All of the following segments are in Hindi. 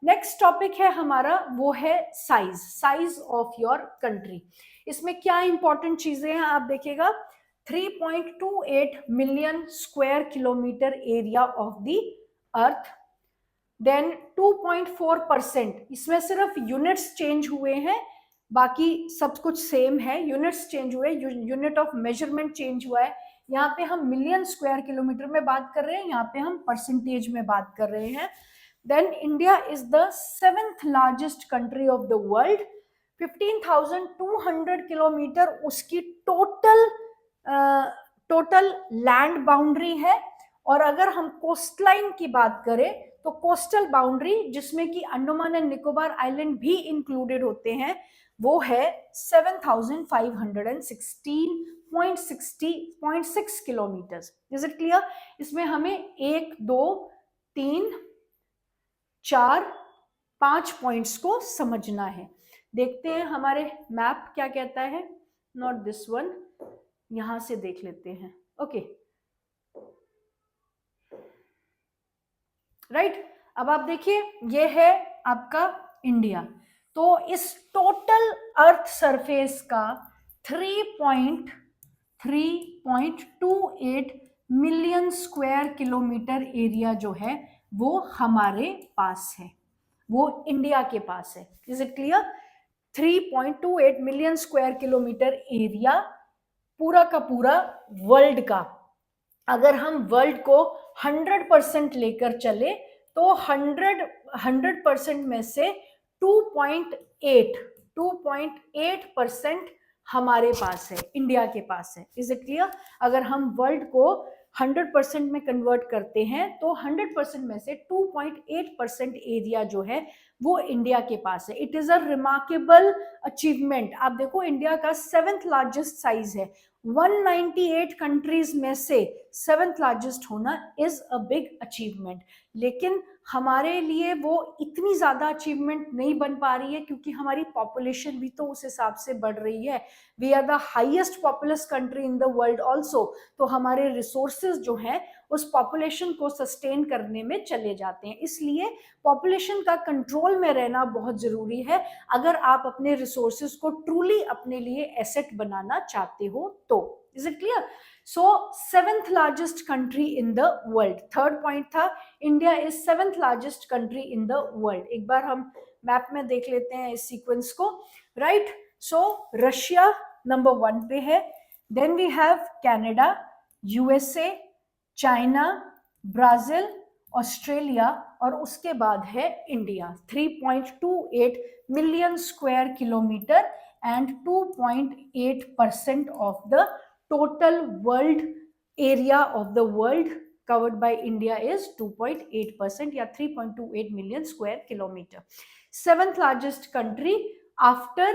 नेक्स्ट टॉपिक है हमारा, वो है साइज ऑफ योर कंट्री। इसमें क्या इंपॉर्टेंट चीजें हैं आप देखिएगा। 3.28 million square kilometre area of the earth. Then 2.4%, इसमें सिर्फ यूनिट्स चेंज हुए हैं, बाकी सब कुछ सेम है। यूनिट्स चेंज हुए, यूनिट ऑफ मेजरमेंट चेंज हुआ है। यहाँ पे हम मिलियन स्क्वायर किलोमीटर में बात कर रहे हैं, यहाँ पे हम परसेंटेज में बात कर रहे हैं। Then India is the 7th largest country of the world. 15,200 kilometre उसकी टोटल लैंड बाउंड्री है। और अगर हम कोस्ट लाइन की बात करें तो कोस्टल बाउंड्री, जिसमें कि अंडमान एंड निकोबार आइलैंड भी इंक्लूडेड होते हैं, वो है 7,516.6 किलोमीटर। Is it clear? इसमें हमें 1, 2, 3, 4, 5 पॉइंट्स को समझना है। देखते हैं हमारे मैप क्या कहता है। नॉट दिस वन, यहां से देख लेते हैं। ओके राइट, अब आप देखिए ये है आपका इंडिया। तो इस टोटल अर्थ सरफेस का 3.28 मिलियन स्क्वायर किलोमीटर एरिया जो है वो हमारे पास है, वो इंडिया के पास है। Is it clear? 3.28 million square kilometre area पूरा का पूरा वर्ल्ड का। अगर हम वर्ल्ड को 100% लेकर चले तो 100% में से 2.8% हमारे पास है, इंडिया के पास है। Is it clear? अगर हम वर्ल्ड को 100% में कन्वर्ट करते हैं तो 100% में से 2.8% एरिया जो है वो इंडिया के पास है। It is a remarkable achievement. आप देखो इंडिया का 7th लार्जेस्ट साइज है, 198 कंट्रीज में से 7th लार्जेस्ट होना इज अ बिग अचीवमेंट। लेकिन हमारे लिए वो इतनी ज्यादा अचीवमेंट नहीं बन पा रही है क्योंकि हमारी पॉपुलेशन भी तो उस हिसाब से बढ़ रही है। We are the highest populous country in the world also. तो हमारे रिसोर्सेज जो हैं उस पॉपुलेशन को सस्टेन करने में चले जाते हैं। इसलिए पॉपुलेशन का कंट्रोल में रहना बहुत जरूरी है अगर आप अपने रिसोर्सेज को ट्रूली अपने लिए एसेट बनाना चाहते हो तो। Is it clear? So 7th largest country in the world, third point था, India is 7th largest country in the world. एक बार हम मैप में देख लेते हैं इस सीक्वेंस को। राइट, सो रशिया नंबर 1 पे है, then we have Canada, USA, China, Brazil, Australia, और उसके बाद है India. 3.28 million square kilometre and 2.8% of the total world area of the world covered by India is 2.8% या 3.28 million square kilometer. 7th largest country after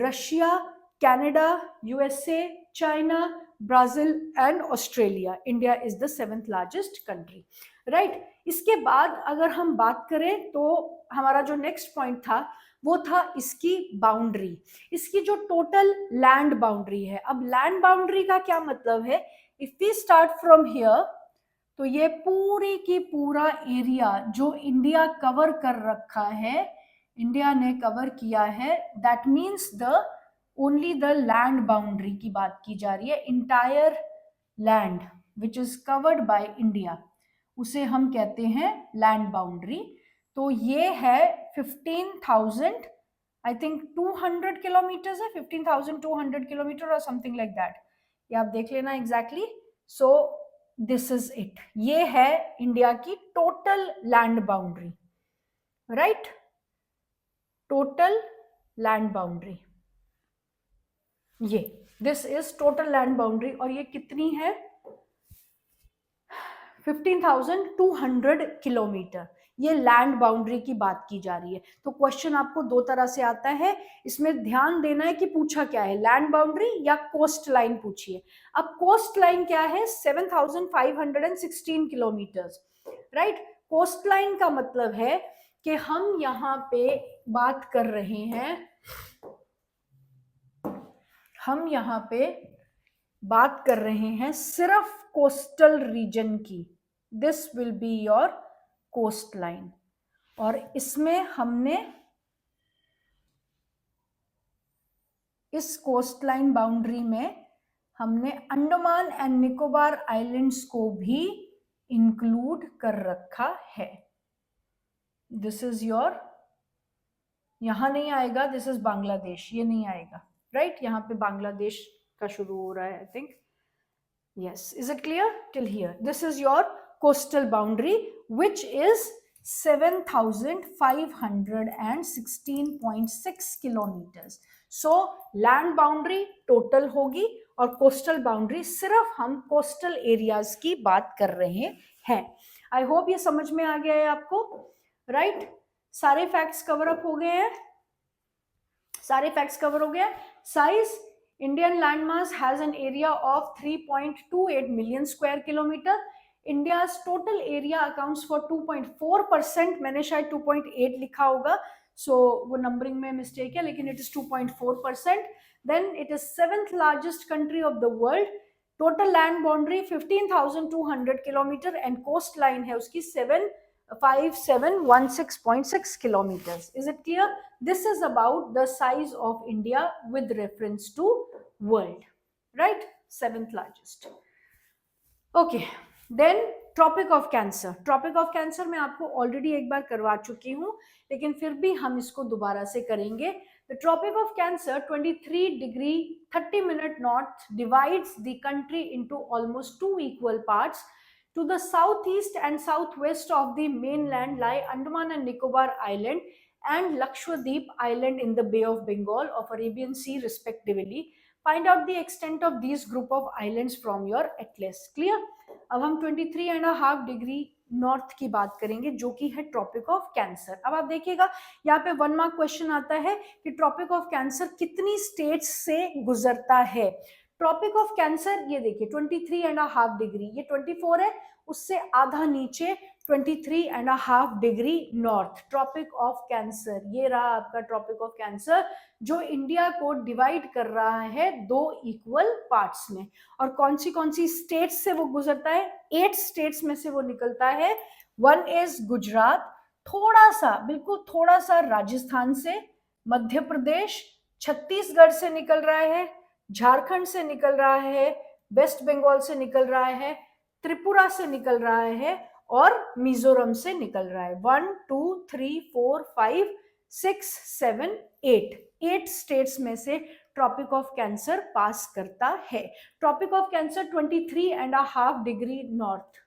Russia, Canada, USA, China, Brazil and Australia. India is the 7th largest country. Right? इसके बाद अगर हम बात करें तो हमारा जो नेक्स्ट पॉइंट था वो था इसकी बाउंड्री, इसकी जो टोटल लैंड बाउंड्री है। अब लैंड बाउंड्री का क्या मतलब है? If we start from here तो ये पूरी की पूरा एरिया जो इंडिया कवर कर रखा है, इंडिया ने कवर किया है, that means the only the land boundary की बात की जा रही है। Entire land which is covered by India उसे हम कहते हैं लैंड बाउंड्री। तो ये है 15,000 आई थिंक 200 किलोमीटर है, 15,200 किलोमीटर और समथिंग लाइक दैट, ये आप देख लेना exactly. So this is it, ये है इंडिया की total land boundary. Right, total land boundary, ये this is total land boundary. और ये कितनी है? 15,200 किलोमीटर, ये लैंड बाउंड्री की बात की जा रही है। तो क्वेश्चन आपको दो तरह से आता है, इसमें ध्यान देना है कि पूछा क्या है, लैंड बाउंड्री या कोस्ट लाइन पूछिए। अब कोस्ट लाइन क्या है? 7,516 किलोमीटर। राइट, कोस्ट लाइन का मतलब है कि हम यहाँ पे बात कर रहे हैं, हम यहाँ पे बात कर रहे हैं सिर्फ कोस्टल रीजन की। This will be your coastline. और इसमें हमने इस कोस्ट लाइन बाउंड्री में हमने अंडमान एंड निकोबार आइलैंड्स को भी इंक्लूड कर रखा है। दिस इज योर, यहां नहीं आएगा, दिस इज बांग्लादेश, ये नहीं आएगा, राइट? यहाँ पे बांग्लादेश का शुरू हो रहा है, I think. Yes, is it clear till here? This is your coastal boundary which is 7,516.6 kilometres. So land boundary total होगी और कोस्टल बाउंड्री सिर्फ हम कोस्टल एरियाज की बात कर रहे हैं। आई होप ये समझ में आ गया है आपको, राइट? सारे फैक्ट्स कवर अप हो गए हैं, सारे फैक्ट्स कवर हो गए। Size, Indian land mass has an area of 3.28 million square kilometre. India's total area accounts for 2.4%, मैंने शायद 2.8 लिखा होगा, so वो नंबरिंग में मिस्टेक है, लेकिन it is 2.4%. Then it is 7th largest country of the world. Total land boundary 15,200 kilometre and coastline है उसकी 75716.6 kilometers. Is it clear? This is about the size of India with reference to world, right? 7th largest. Okay. Then Tropic of Cancer. Tropic of Cancer मैं आपको ऑलरेडी एक बार करवा चुकी हूँ, लेकिन फिर भी हम इसको दोबारा से करेंगे। The Tropic of Cancer 23 degree 30 minute north divides the country into almost 2 equal parts. To the southeast and southwest of the mainland lie Andaman and Nicobar Island and Lakshadweep Island in the Bay of Bengal of Arabian Sea respectively. Find out the extent of these group of islands from your atlas. Clear? अब हम 23.5 डिग्री नॉर्थ की बात करेंगे जो कि है ट्रॉपिक ऑफ कैंसर। अब आप देखिएगा यहाँ पे 1 मार्क क्वेश्चन आता है कि ट्रॉपिक ऑफ कैंसर कितनी स्टेट्स से गुजरता है। ट्रॉपिक ऑफ कैंसर ये देखिए 23.5 डिग्री, ये 24 है, उससे आधा नीचे 23.5 degree north. Tropic of Cancer ये रहा आपका ट्रॉपिक ऑफ कैंसर, जो इंडिया को डिवाइड कर रहा है 2 इक्वल पार्ट्स में। और कौन सी स्टेट्स से वो गुजरता है? 8 स्टेट्स में से वो निकलता है। 1 इज गुजरात, थोड़ा सा, बिल्कुल थोड़ा सा राजस्थान से, मध्य प्रदेश, छत्तीसगढ़ से निकल रहा है, झारखंड से निकल रहा है, वेस्ट बंगाल से निकल रहा है, त्रिपुरा से निकल रहा है और मिजोरम से निकल रहा है। 1 2 3 4 5 6 7 8 स्टेट्स में से ट्रॉपिक ऑफ कैंसर पास करता है। Tropic of Cancer 23.5 degree north,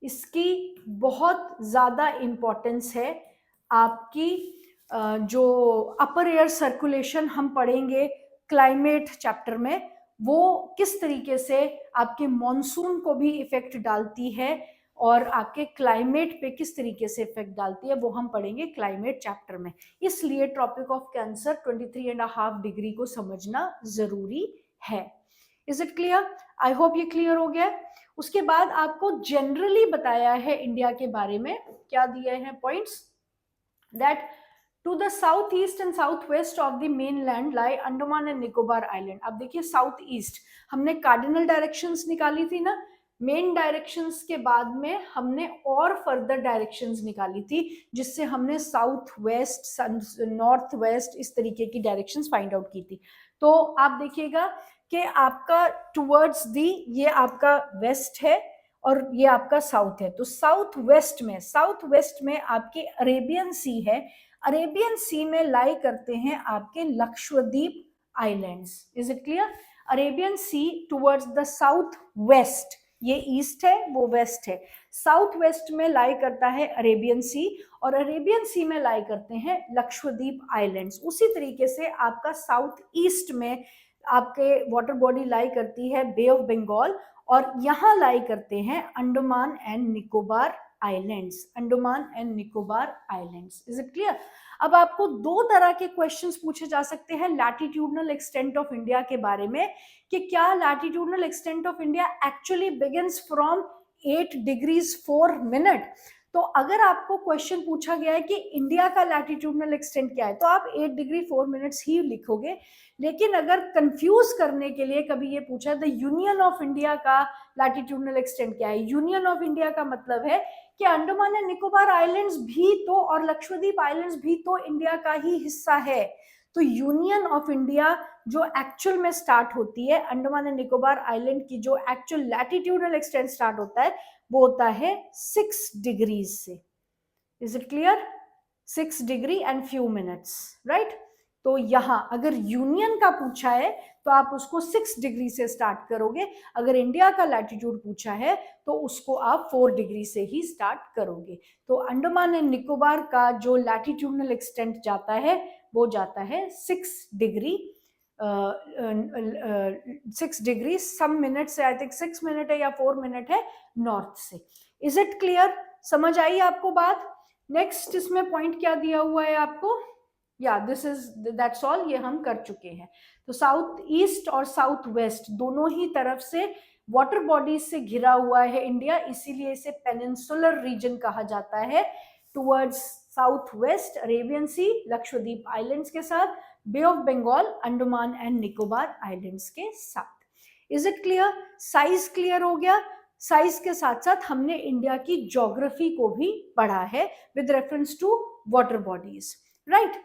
इसकी बहुत ज्यादा इंपॉर्टेंस है। आपकी जो अपर एयर सर्कुलेशन हम पढ़ेंगे क्लाइमेट चैप्टर में, वो किस तरीके से आपके मॉनसून को भी इफेक्ट डालती है और आपके क्लाइमेट पे किस तरीके से इफेक्ट डालती है, वो हम पढ़ेंगे क्लाइमेट चैप्टर में। इसलिए ट्रॉपिक ऑफ कैंसर 23.5 डिग्री को समझना जरूरी है। Is it clear? I hope ये क्लियर हो गया। उसके बाद आपको जनरली बताया है इंडिया के बारे में, क्या दिए हैं points, that to the south east and south west of the mainland lie Andaman and Nicobar island. अब देखिए साउथ ईस्ट हमने कार्डिनल डायरेक्शंस निकाली थी ना, मेन डायरेक्शंस के बाद में हमने और फर्दर डायरेक्शंस निकाली थी, जिससे हमने साउथ वेस्ट, नॉर्थ वेस्ट, इस तरीके की डायरेक्शंस फाइंड आउट की थी। तो आप देखिएगा कि आपका टुवर्ड्स दी, ये आपका वेस्ट है और ये आपका साउथ है। तो साउथ वेस्ट में आपके अरेबियन सी है, अरेबियन सी में लाई करते हैं आपके Lakshadweep islands. Is it clear? Arabian sea towards the south west, ये ईस्ट है वो वेस्ट है, साउथ वेस्ट में लाई करता है अरेबियन सी और अरेबियन सी में लाई करते हैं लक्षद्वीप आइलैंड्स। उसी तरीके से आपका साउथ ईस्ट में आपके वाटर बॉडी लाई करती है बे ऑफ बंगाल और यहाँ लाई करते हैं Andaman and Nicobar islands, Andaman and Nicobar islands. Is it clear? अब आपको 2 तरह के क्वेश्चंस पूछे जा सकते हैं लैटिट्यूडनल एक्सटेंट ऑफ इंडिया के बारे में, कि क्या latitudinal extent of India actually begins from 8 degrees 4 minute. तो अगर आपको क्वेश्चन पूछा गया है कि इंडिया का लैटिट्यूडनल एक्सटेंट क्या है, तो आप 8 डिग्री 4 मिनट्स ही लिखोगे। लेकिन अगर कंफ्यूज करने के लिए कभी ये पूछा द यूनियन ऑफ इंडिया का लैटिट्यूडनल एक्सटेंट क्या है, यूनियन ऑफ इंडिया का मतलब है कि अंडमान एंड निकोबार आइलैंड्स भी तो और लक्षद्वीप आइलैंड्स भी तो इंडिया का ही हिस्सा है। तो यूनियन ऑफ इंडिया जो एक्चुअल में स्टार्ट होती है, अंडमान एंड निकोबार आइलैंड की जो एक्चुअल लैटिट्यूडनल एक्सटेंट स्टार्ट होता है वो होता है 6 डिग्रीज से। Is it clear? 6 degree and few minutes, right? तो यहां अगर यूनियन का पूछा है तो आप उसको 6 डिग्री से स्टार्ट करोगे, अगर इंडिया का लैटिट्यूड पूछा है तो उसको आप 4 डिग्री से ही स्टार्ट करोगे। तो अंडमान एंड निकोबार का जो लैटिट्यूडनल एक्सटेंट जाता है वो जाता है 6 डिग्री 6 डिग्री सम मिनट से, आई थिंक 6 मिनट है या 4 मिनट है नॉर्थ से। Is it clear? समझ आई आपको बात? नेक्स्ट इसमें पॉइंट क्या दिया हुआ है आपको? या दिस इज दैट्स ऑल, ये हम कर चुके हैं। तो साउथ ईस्ट और साउथ वेस्ट दोनों ही तरफ से वाटर बॉडीज से घिरा हुआ है इंडिया, इसीलिए इसे पेनिनसुलर रीजन कहा जाता है। Towards south west Arabian sea, Lakshadweep islands के साथ, bay of Bengal, Andaman and Nicobar islands के साथ। Is it clear? Size clear हो गया? साइज के साथ साथ हमने इंडिया की ज्योग्राफी को भी पढ़ा है with reference to water bodies, right?